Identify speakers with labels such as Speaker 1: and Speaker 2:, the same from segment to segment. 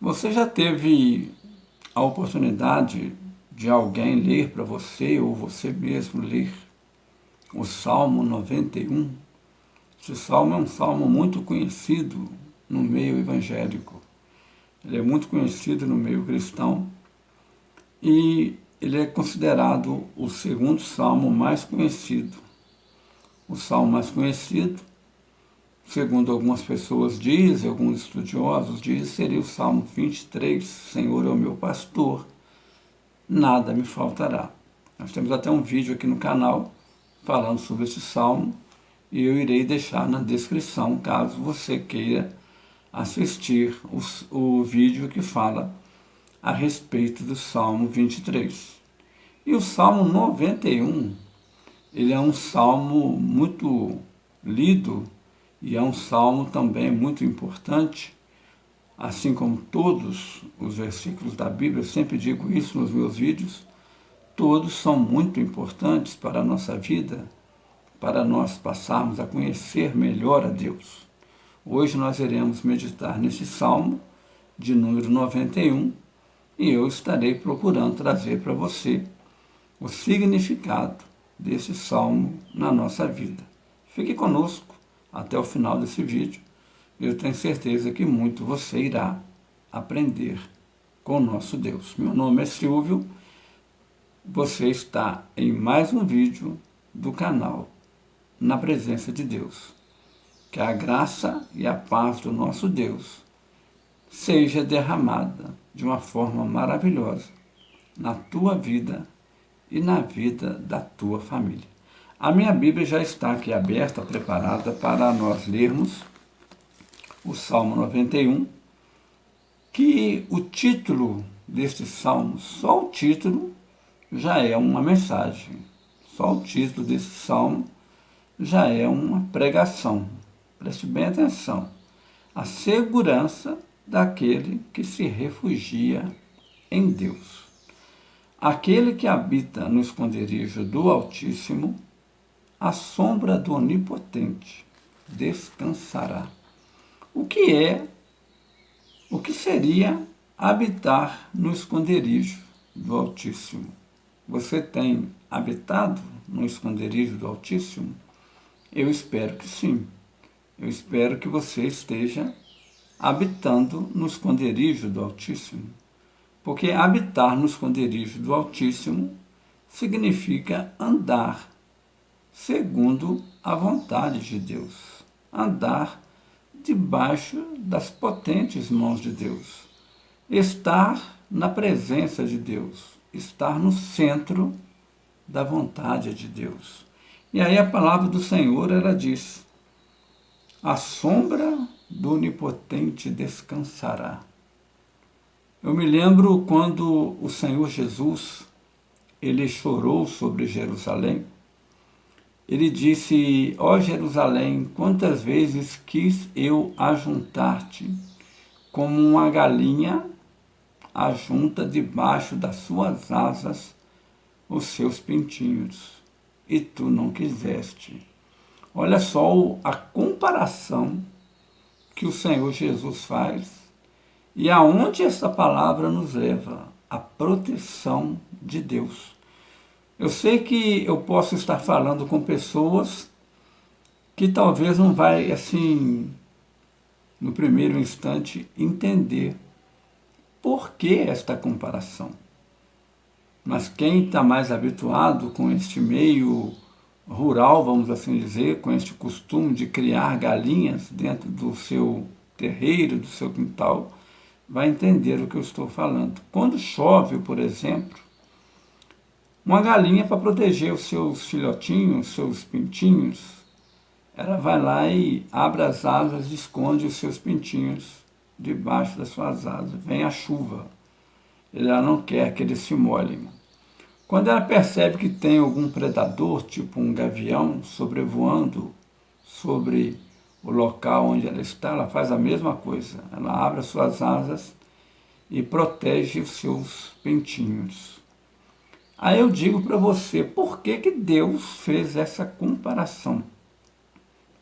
Speaker 1: Você já teve a oportunidade de alguém ler para você ou você mesmo ler o Salmo 91? Esse salmo é um salmo muito conhecido no meio evangélico. Ele é muito conhecido no meio cristão e ele é considerado o segundo salmo mais conhecido. O salmo mais conhecido, segundo algumas pessoas dizem, alguns estudiosos dizem, seria o Salmo 23, Senhor é o meu pastor, nada me faltará. Nós temos até um vídeo aqui no canal falando sobre esse salmo e eu irei deixar na descrição caso você queira assistir o vídeo que fala a respeito do Salmo 23. E o Salmo 91, ele é um salmo muito lido e é um salmo também muito importante, assim como todos os versículos da Bíblia, eu sempre digo isso nos meus vídeos, todos são muito importantes para a nossa vida, para nós passarmos a conhecer melhor a Deus. Hoje nós iremos meditar nesse salmo de número 91 e eu estarei procurando trazer para você o significado desse salmo na nossa vida. Fique conosco até o final desse vídeo. Eu tenho certeza que muito você irá aprender com o nosso Deus. Meu nome é Silvio, você está em mais um vídeo do canal Na Presença de Deus. Que a graça e a paz do nosso Deus seja derramada de uma forma maravilhosa na tua vida e na vida da tua família. A minha Bíblia já está aqui aberta, preparada para nós lermos o Salmo 91, que o título deste salmo, só o título, já é uma mensagem. Só o título desse salmo já é uma pregação. Preste bem atenção. A segurança daquele que se refugia em Deus. Aquele que habita no esconderijo do Altíssimo, à sombra do Onipotente descansará. O que seria habitar no esconderijo do Altíssimo? Você tem habitado no esconderijo do Altíssimo? Eu espero que sim. Eu espero que você esteja habitando no esconderijo do Altíssimo. Porque habitar no esconderijo do Altíssimo significa andar segundo a vontade de Deus. Andar debaixo das potentes mãos de Deus. Estar na presença de Deus. Estar no centro da vontade de Deus. E aí a palavra do Senhor, ela diz: a sombra do Onipotente descansará. Eu me lembro quando o Senhor Jesus, ele chorou sobre Jerusalém. Ele disse: ó Jerusalém, quantas vezes quis eu ajuntar-te, como uma galinha ajunta debaixo das suas asas os seus pintinhos, e tu não quiseste. Olha só a comparação que o Senhor Jesus faz e aonde essa palavra nos leva, a proteção de Deus. Eu sei que eu posso estar falando com pessoas que talvez não vai, assim, no primeiro instante, entender por que esta comparação. Mas quem está mais habituado com este meio rural, vamos assim dizer, com este costume de criar galinhas dentro do seu terreiro, do seu quintal, vai entender o que eu estou falando. Quando chove, por exemplo, uma galinha, para proteger os seus filhotinhos, seus pintinhos, ela vai lá e abre as asas e esconde os seus pintinhos debaixo das suas asas. Vem a chuva, ela não quer que eles se molhem. Quando ela percebe que tem algum predador, tipo um gavião, sobrevoando sobre o local onde ela está, ela faz a mesma coisa. Ela abre as suas asas e protege os seus pintinhos. Aí eu digo para você, por que que Deus fez essa comparação?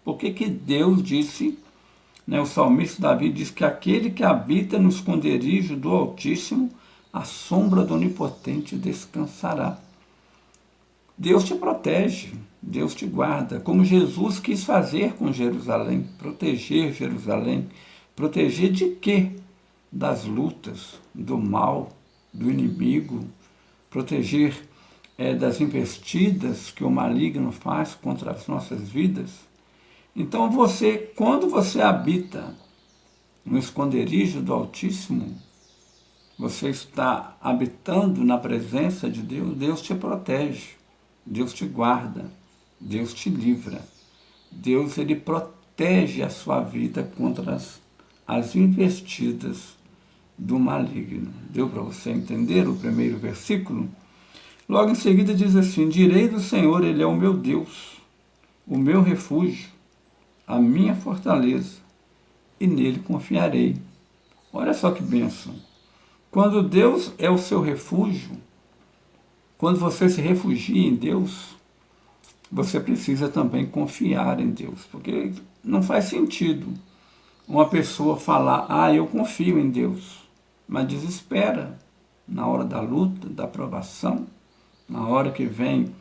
Speaker 1: Por que que Deus disse, né? O salmista Davi diz que aquele que habita no esconderijo do Altíssimo, a sombra do Onipotente descansará. Deus te protege, Deus te guarda, como Jesus quis fazer com Jerusalém, proteger Jerusalém. Proteger de quê? Das lutas, do mal, do inimigo, proteger das investidas que o maligno faz contra as nossas vidas. Então quando você habita no esconderijo do Altíssimo, você está habitando na presença de Deus, Deus te protege, Deus te guarda, Deus te livra. Deus, ele protege a sua vida contra as investidas do maligno. Deu para você entender o primeiro versículo? Logo em seguida diz assim: direi do Senhor, ele é o meu Deus, o meu refúgio, a minha fortaleza, e nele confiarei. Olha só que bênção. Quando Deus é o seu refúgio, quando você se refugia em Deus, você precisa também confiar em Deus, porque não faz sentido uma pessoa falar, eu confio em Deus, mas desespera na hora da luta, da provação, na hora que vem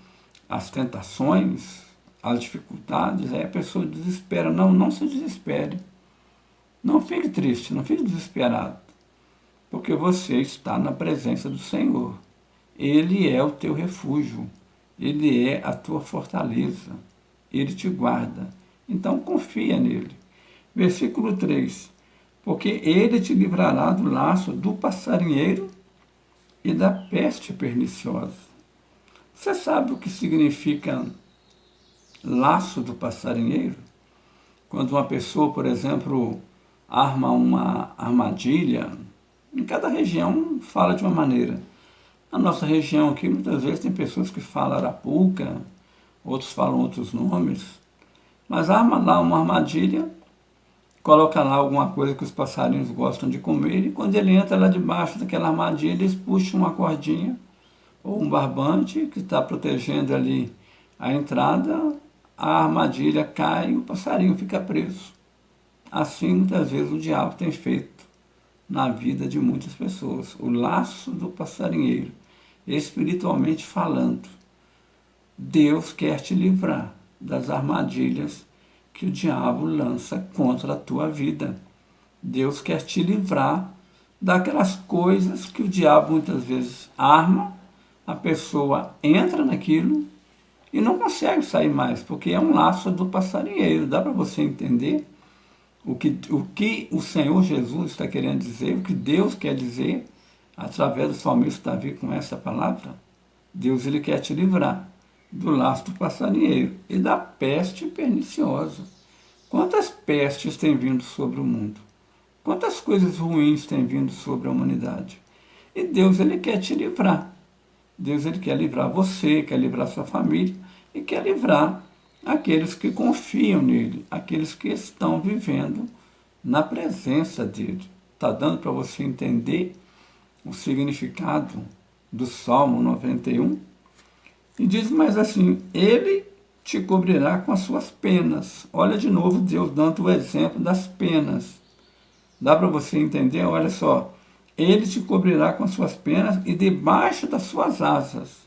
Speaker 1: as tentações, as dificuldades, aí a pessoa desespera. Não se desespere. Não fique triste, não fique desesperado, porque você está na presença do Senhor. Ele é o teu refúgio, ele é a tua fortaleza, ele te guarda. Então confia nele. Versículo 3: porque ele te livrará do laço do passarinheiro e da peste perniciosa. Você sabe o que significa laço do passarinheiro? Quando uma pessoa, por exemplo, arma uma armadilha, em cada região fala de uma maneira. Na nossa região aqui, muitas vezes tem pessoas que falam arapuca, outros falam outros nomes, mas arma lá uma armadilha, coloca lá alguma coisa que os passarinhos gostam de comer, e quando ele entra lá debaixo daquela armadilha, eles puxam uma cordinha ou um barbante que está protegendo ali a entrada, a armadilha cai e o passarinho fica preso. Assim, muitas vezes, o diabo tem feito na vida de muitas pessoas. O laço do passarinheiro, espiritualmente falando. Deus quer te livrar das armadilhas que o diabo lança contra a tua vida. Deus quer te livrar daquelas coisas que o diabo muitas vezes arma, a pessoa entra naquilo e não consegue sair mais, porque é um laço do passarinheiro. Dá para você entender o que o Senhor Jesus está querendo dizer, o que Deus quer dizer através do salmista Davi com essa palavra? Deus, ele quer te livrar do laço do passarinheiro e da peste perniciosa. Quantas pestes têm vindo sobre o mundo? Quantas coisas ruins têm vindo sobre a humanidade? E Deus, ele quer te livrar. Deus, ele quer livrar você, quer livrar sua família e quer livrar aqueles que confiam nele, aqueles que estão vivendo na presença dele. Está dando para você entender o significado do Salmo 91? E diz mais assim: ele te cobrirá com as suas penas. Olha de novo Deus dando o exemplo das penas. Dá para você entender? Olha só. Ele te cobrirá com as suas penas e debaixo das suas asas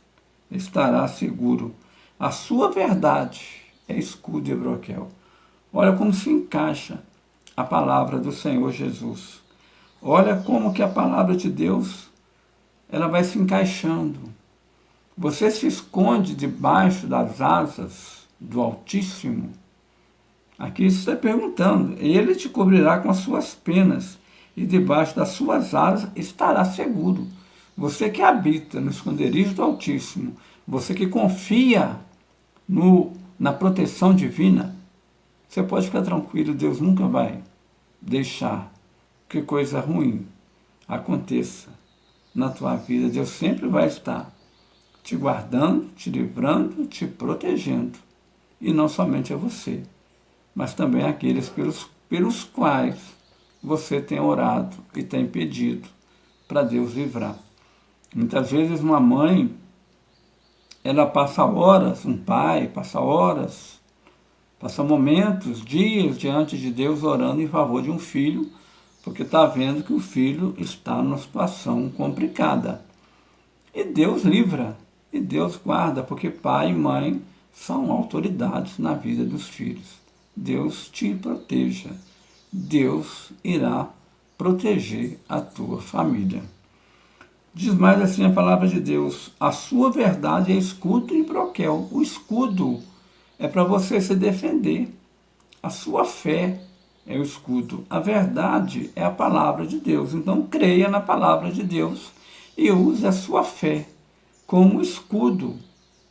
Speaker 1: estará seguro. A sua verdade é escudo e broquel. Olha como se encaixa a palavra do Senhor Jesus. Olha como que a palavra de Deus, ela vai se encaixando. Você se esconde debaixo das asas do Altíssimo. Aqui está perguntando, ele te cobrirá com as suas penas e debaixo das suas asas estará seguro. Você que habita no esconderijo do Altíssimo, você que confia na proteção divina, você pode ficar tranquilo, Deus nunca vai deixar que coisa ruim aconteça na tua vida. Deus sempre vai estar te guardando, te livrando, te protegendo. E não somente a você, mas também aqueles pelos quais você tem orado e tem pedido para Deus livrar. Muitas vezes uma mãe, ela passa horas, um pai passa horas Passa momentos, dias diante de Deus orando em favor de um filho, porque está vendo que o filho está numa situação complicada. E Deus livra, e Deus guarda, porque pai e mãe são autoridades na vida dos filhos. Deus te proteja, Deus irá proteger a tua família. Diz mais assim a palavra de Deus: a sua verdade é escudo e broquel. O escudo é para você se defender. A sua fé é o escudo. A verdade é a palavra de Deus. Então creia na palavra de Deus e use a sua fé como escudo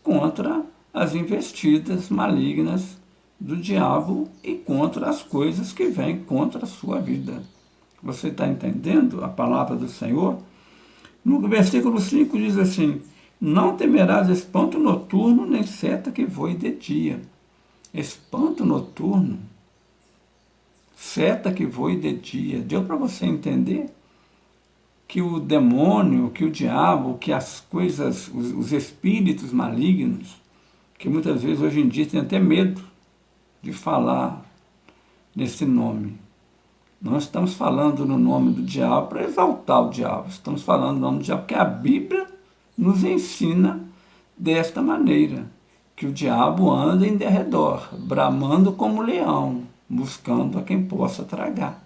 Speaker 1: contra as investidas malignas do diabo e contra as coisas que vêm contra a sua vida. Você está entendendo a palavra do Senhor? No versículo 5 diz assim: não temerás espanto noturno, nem seta que voe de dia. Espanto noturno, seta que voe de dia. Deu para você entender que o demônio, que o diabo, que as coisas, os espíritos malignos, que muitas vezes hoje em dia tem até medo de falar nesse nome. Nós estamos falando no nome do diabo para exaltar o diabo. Estamos falando no nome do diabo porque a Bíblia nos ensina desta maneira, que o diabo anda em derredor, bramando como leão, buscando a quem possa tragar.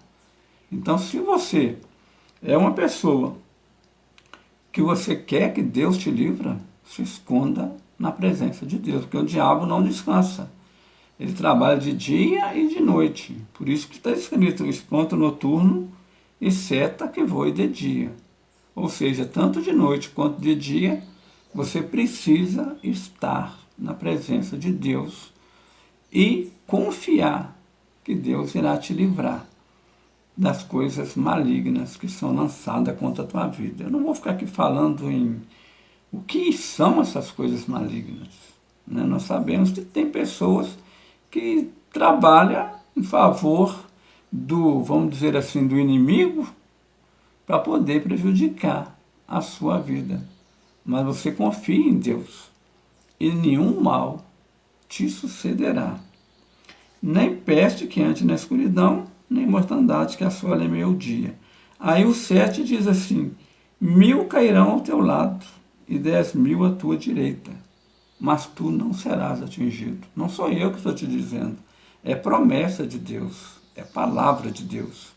Speaker 1: Então, se você é uma pessoa que você quer que Deus te livre, se esconda na presença de Deus, porque o diabo não descansa. Ele trabalha de dia e de noite. Por isso que está escrito espanto noturno e seta que voe de dia. Ou seja, tanto de noite quanto de dia, você precisa estar na presença de Deus e confiar que Deus irá te livrar das coisas malignas que são lançadas contra a tua vida. Eu não vou ficar aqui falando em o que são essas coisas malignas, né? Nós sabemos que tem pessoas que trabalham em favor do, vamos dizer assim, do inimigo para poder prejudicar a sua vida. Mas você confie em Deus e nenhum mal te sucederá. Nem peste que ande na escuridão, nem mortandade que assole meio-dia. Aí o 7 diz assim: 1000 cairão ao teu lado e 10.000 à tua direita, mas tu não serás atingido. Não sou eu que estou te dizendo, é promessa de Deus, é palavra de Deus.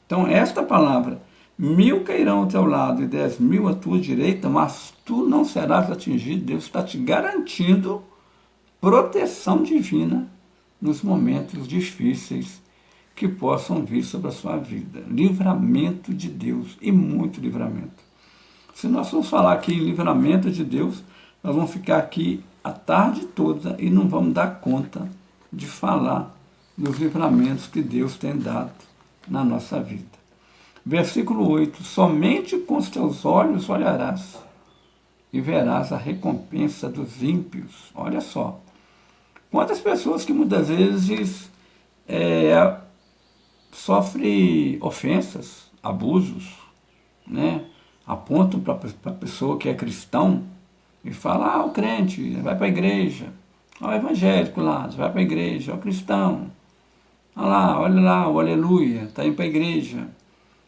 Speaker 1: Então esta palavra, 1000 cairão ao teu lado e 10.000 à tua direita, mas tu não serás atingido. Deus está te garantindo proteção divina nos momentos difíceis que possam vir sobre a sua vida. Livramento de Deus, e muito livramento. Se nós formos falar aqui em livramento de Deus, nós vamos ficar aqui a tarde toda e não vamos dar conta de falar dos livramentos que Deus tem dado na nossa vida. Versículo 8: somente com os teus olhos olharás e verás a recompensa dos ímpios. Olha só, quantas pessoas que muitas vezes sofrem ofensas, abusos, né? Apontam para a pessoa que é cristão e falam: o crente vai para a igreja, o evangélico lá, vai para a igreja, o cristão, olha lá, o aleluia, está indo para a igreja.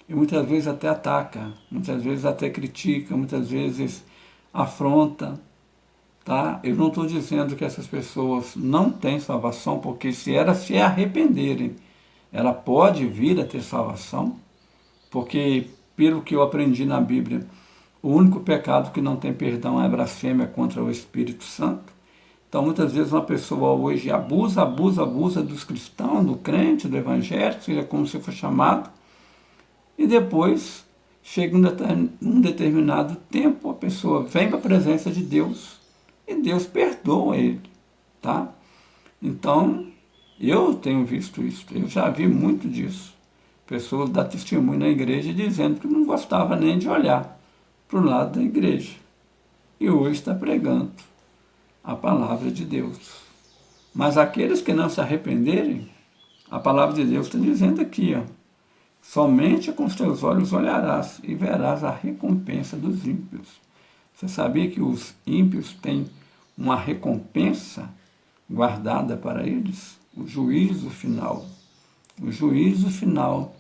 Speaker 1: E muitas vezes até ataca, muitas vezes até critica, muitas vezes afronta. Tá? Eu não estou dizendo que essas pessoas não têm salvação, porque se elas se arrependerem, ela pode vir a ter salvação, porque, pelo que eu aprendi na Bíblia, o único pecado que não tem perdão é a blasfêmia contra o Espírito Santo. Então, muitas vezes uma pessoa hoje abusa dos cristãos, do crente, do evangélico, seja como se for chamado, e depois, chega um determinado tempo, a pessoa vem para a presença de Deus e Deus perdoa ele, tá? Então, eu tenho visto isso, eu já vi muito disso. Pessoas dão testemunho na igreja dizendo que não gostava nem de olhar para o lado da igreja. E hoje está pregando a palavra de Deus. Mas aqueles que não se arrependerem, a palavra de Deus está dizendo aqui, ó: somente com os teus olhos olharás e verás a recompensa dos ímpios. Você sabia que os ímpios têm uma recompensa guardada para eles? o juízo final. O juízo final.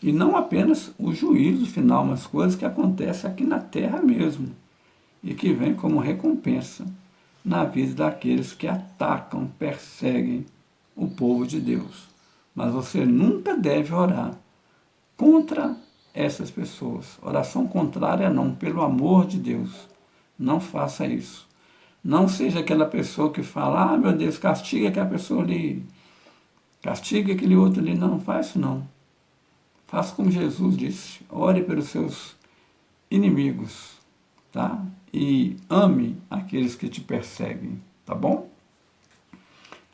Speaker 1: E não apenas o juízo final, mas coisas que acontecem aqui na terra mesmo e que vem como recompensa na vida daqueles que atacam, perseguem o povo de Deus. Mas você nunca deve orar contra essas pessoas. Oração contrária não, pelo amor de Deus. Não faça isso. Não seja aquela pessoa que fala, meu Deus, castiga aquela pessoa ali, castiga aquele outro ali. Não, faz isso não. Faça como Jesus disse, ore pelos seus inimigos, tá? E ame aqueles que te perseguem, tá bom?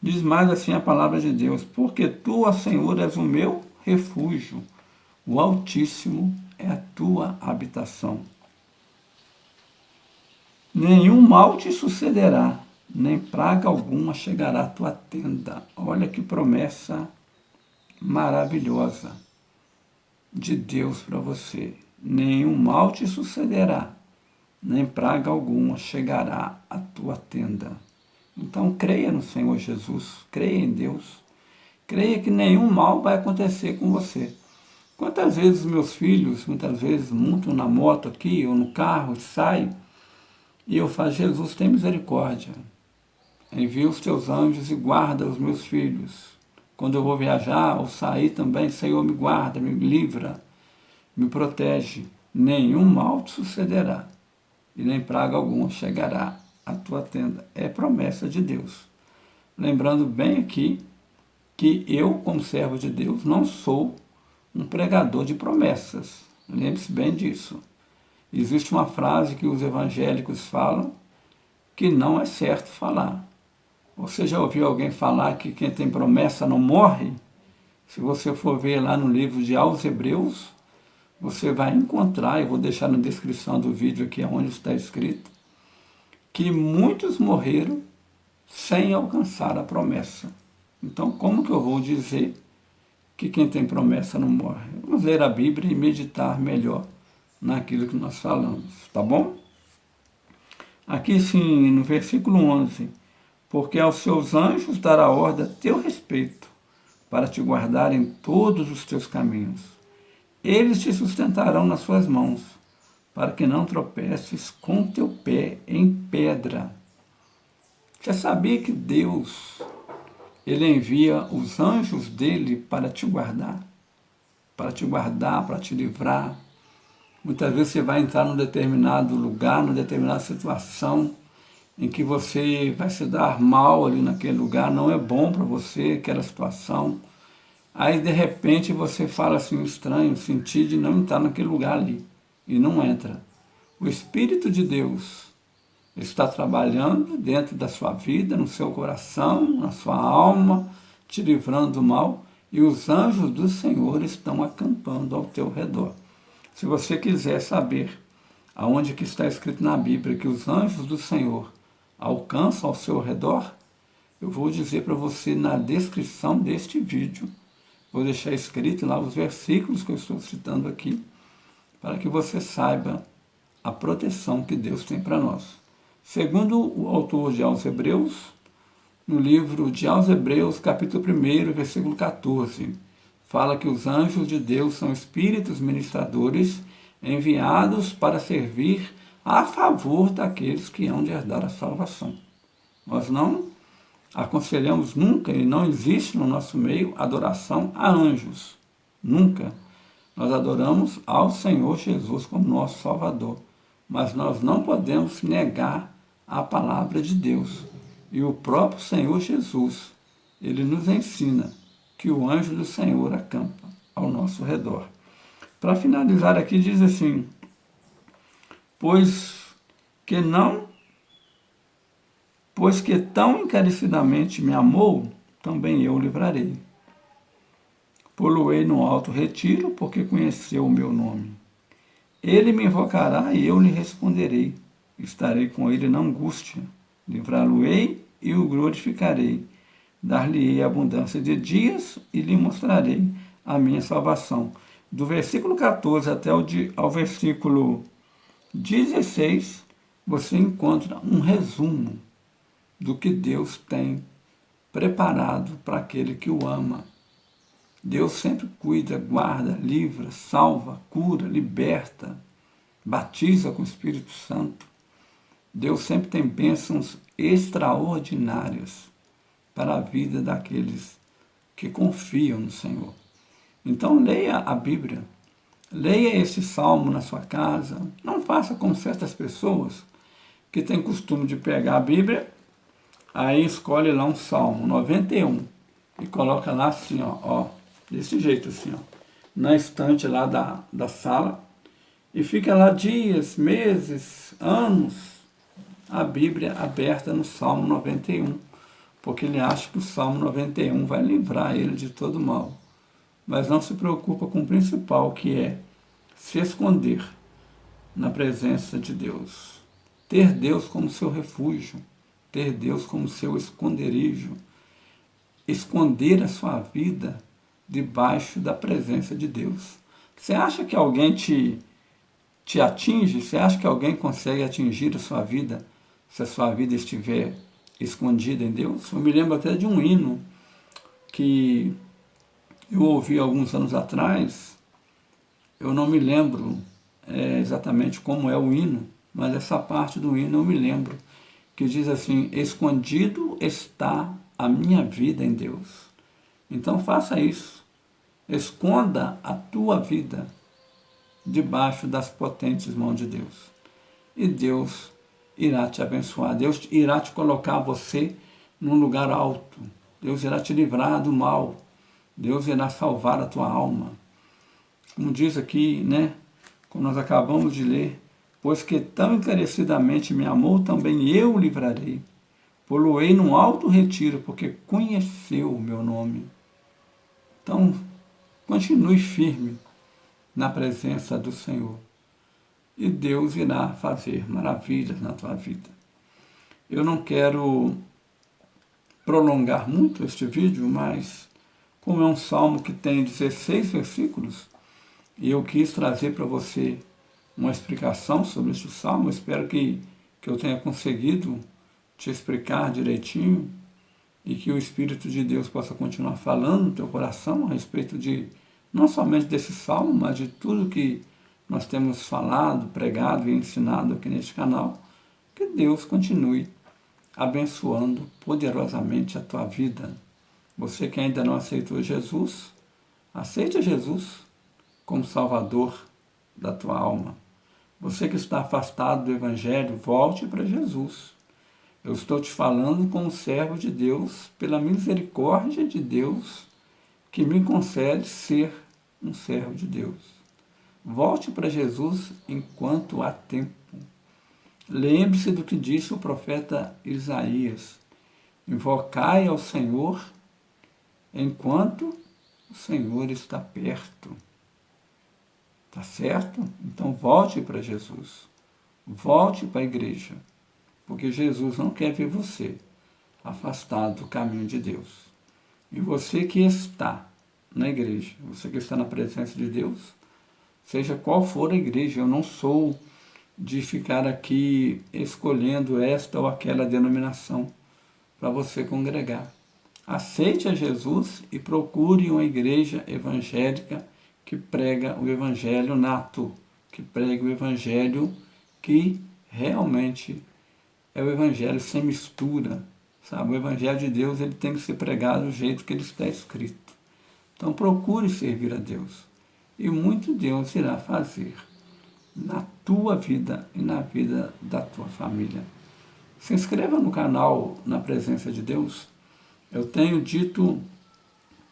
Speaker 1: Diz mais assim a palavra de Deus, porque tu, ó Senhor, és o meu refúgio, o Altíssimo é a tua habitação. Nenhum mal te sucederá, nem praga alguma chegará à tua tenda. Olha que promessa maravilhosa de Deus para você. Nenhum mal te sucederá, nem praga alguma chegará à tua tenda. Então creia no Senhor Jesus, creia em Deus, creia que nenhum mal vai acontecer com você. Quantas vezes meus filhos, muitas vezes, montam na moto aqui ou no carro, saem, e eu falo, Jesus, tem misericórdia, envia os teus anjos e guarda os meus filhos. Quando eu vou viajar ou sair também, Senhor, me guarda, me livra, me protege, nenhum mal te sucederá, e nem praga alguma chegará à tua tenda. É promessa de Deus. Lembrando bem aqui que eu, como servo de Deus, não sou um pregador de promessas. Lembre-se bem disso. Existe uma frase que os evangélicos falam que não é certo falar. Você já ouviu alguém falar que quem tem promessa não morre? Se você for ver lá no livro de Aos Hebreus, você vai encontrar, eu vou deixar na descrição do vídeo aqui onde está escrito, que muitos morreram sem alcançar a promessa. Então, como que eu vou dizer que quem tem promessa não morre? Vamos ler a Bíblia e meditar melhor naquilo que nós falamos, tá bom? Aqui sim, no versículo 11, porque aos seus anjos dará ordem a teu respeito, para te guardar em todos os teus caminhos. Eles te sustentarão nas suas mãos, para que não tropeces com teu pé em pedra. Você sabia que Deus, Ele envia os anjos dele para te guardar, para te livrar? Muitas vezes você vai entrar num determinado lugar, numa determinada situação, em que você vai se dar mal ali naquele lugar, não é bom para você aquela situação. Aí de repente você fala assim, estranho, senti de não entrar naquele lugar ali, e não entra. O Espírito de Deus está trabalhando dentro da sua vida, no seu coração, na sua alma, te livrando do mal, e os anjos do Senhor estão acampando ao teu redor. Se você quiser saber aonde que está escrito na Bíblia que os anjos do Senhor alcançam ao seu redor, eu vou dizer para você na descrição deste vídeo. Vou deixar escrito lá os versículos que eu estou citando aqui, para que você saiba a proteção que Deus tem para nós. Segundo o autor de Aos Hebreus, no livro de Aos Hebreus, capítulo 1, versículo 14, fala que os anjos de Deus são espíritos ministradores enviados para servir a favor daqueles que hão de herdar a salvação. Nós não aconselhamos nunca, e não existe no nosso meio, adoração a anjos. Nunca. Nós adoramos ao Senhor Jesus como nosso Salvador. Mas nós não podemos negar a palavra de Deus. E o próprio Senhor Jesus, Ele nos ensina que o anjo do Senhor acampa ao nosso redor. Para finalizar aqui, diz assim, pois que tão encarecidamente me amou, também eu o livrarei. Poloei no alto retiro, porque conheceu o meu nome. Ele me invocará e eu lhe responderei. Estarei com ele na angústia. Livrá-lo-ei e o glorificarei. Dar-lhe-ei abundância de dias e lhe mostrarei a minha salvação. Do versículo 14 até ao versículo 16, você encontra um resumo do que Deus tem preparado para aquele que o ama. Deus sempre cuida, guarda, livra, salva, cura, liberta, batiza com o Espírito Santo. Deus sempre tem bênçãos extraordinárias para a vida daqueles que confiam no Senhor. Então leia a Bíblia, leia esse salmo na sua casa. Não faça como certas pessoas que têm costume de pegar a Bíblia, aí escolhe lá um salmo 91 e coloca lá assim, ó, desse jeito assim, ó, na estante lá da sala, e fica lá dias, meses, anos, a Bíblia aberta no Salmo 91, porque ele acha que o Salmo 91 vai livrar ele de todo mal. Mas não se preocupa com o principal, que é se esconder na presença de Deus. Ter Deus como seu refúgio, ter Deus como seu esconderijo, esconder a sua vida debaixo da presença de Deus. Você acha que alguém te atinge? Você acha que alguém consegue atingir a sua vida se a sua vida estiver escondida em Deus? Eu me lembro até de um hino que eu ouvi alguns anos atrás. Eu não me lembro exatamente como é o hino, mas essa parte do hino eu me lembro, que diz assim: escondido está a minha vida em Deus. Então faça isso, esconda a tua vida debaixo das potentes mãos de Deus, e Deus irá te abençoar, Deus irá te colocar você num lugar alto, Deus irá te livrar do mal, Deus irá salvar a tua alma. Como diz aqui, né, como nós acabamos de ler, pois que tão encarecidamente me amou, também eu o livrarei, poloei num alto retiro, porque conheceu o meu nome. Então, continue firme na presença do Senhor, e Deus irá fazer maravilhas na tua vida. Eu não quero prolongar muito este vídeo, mas como é um salmo que tem 16 versículos, e eu quis trazer para você uma explicação sobre este salmo, espero que eu tenha conseguido te explicar direitinho, e que o Espírito de Deus possa continuar falando no teu coração a respeito de, não somente desse salmo, mas de tudo que nós temos falado, pregado e ensinado aqui neste canal. Que Deus continue abençoando poderosamente a tua vida. Você que ainda não aceitou Jesus, aceite Jesus como Salvador da tua alma. Você que está afastado do Evangelho, volte para Jesus. Eu estou te falando como servo de Deus, pela misericórdia de Deus, que me concede ser um servo de Deus. Volte para Jesus enquanto há tempo. Lembre-se do que disse o profeta Isaías: invocai ao Senhor enquanto o Senhor está perto. Tá certo? Então volte para Jesus. Volte para a igreja. Porque Jesus não quer ver você afastado do caminho de Deus. E você que está na igreja, você que está na presença de Deus, seja qual for a igreja, eu não sou de ficar aqui escolhendo esta ou aquela denominação para você congregar. Aceite a Jesus e procure uma igreja evangélica que prega o evangelho nato, que prega o evangelho que realmente é o evangelho sem mistura, sabe? O evangelho de Deus, ele tem que ser pregado do jeito que ele está escrito. Então procure servir a Deus, e muito Deus irá fazer na tua vida e na vida da tua família. Se inscreva no canal Na Presença de Deus. Eu tenho dito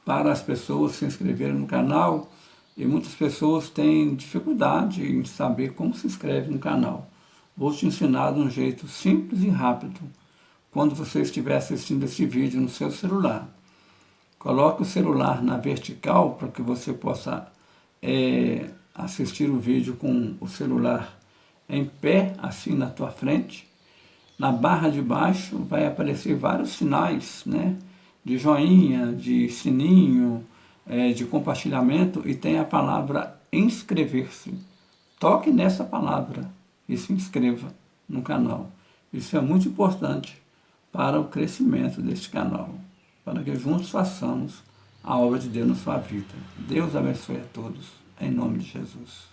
Speaker 1: para as pessoas se inscreverem no canal, e muitas pessoas têm dificuldade em saber como se inscreve no canal. Vou te ensinar de um jeito simples e rápido, quando você estiver assistindo esse vídeo no seu celular. Coloque o celular na vertical para que você possa assistir o vídeo com o celular em pé, assim na tua frente. Na barra de baixo vai aparecer vários sinais, né? De joinha, de sininho, de compartilhamento, e tem a palavra inscrever-se. Toque nessa palavra e se inscreva no canal. Isso é muito importante para o crescimento deste canal. para que juntos façamos a obra de Deus na sua vida. Deus abençoe a todos, em nome de Jesus.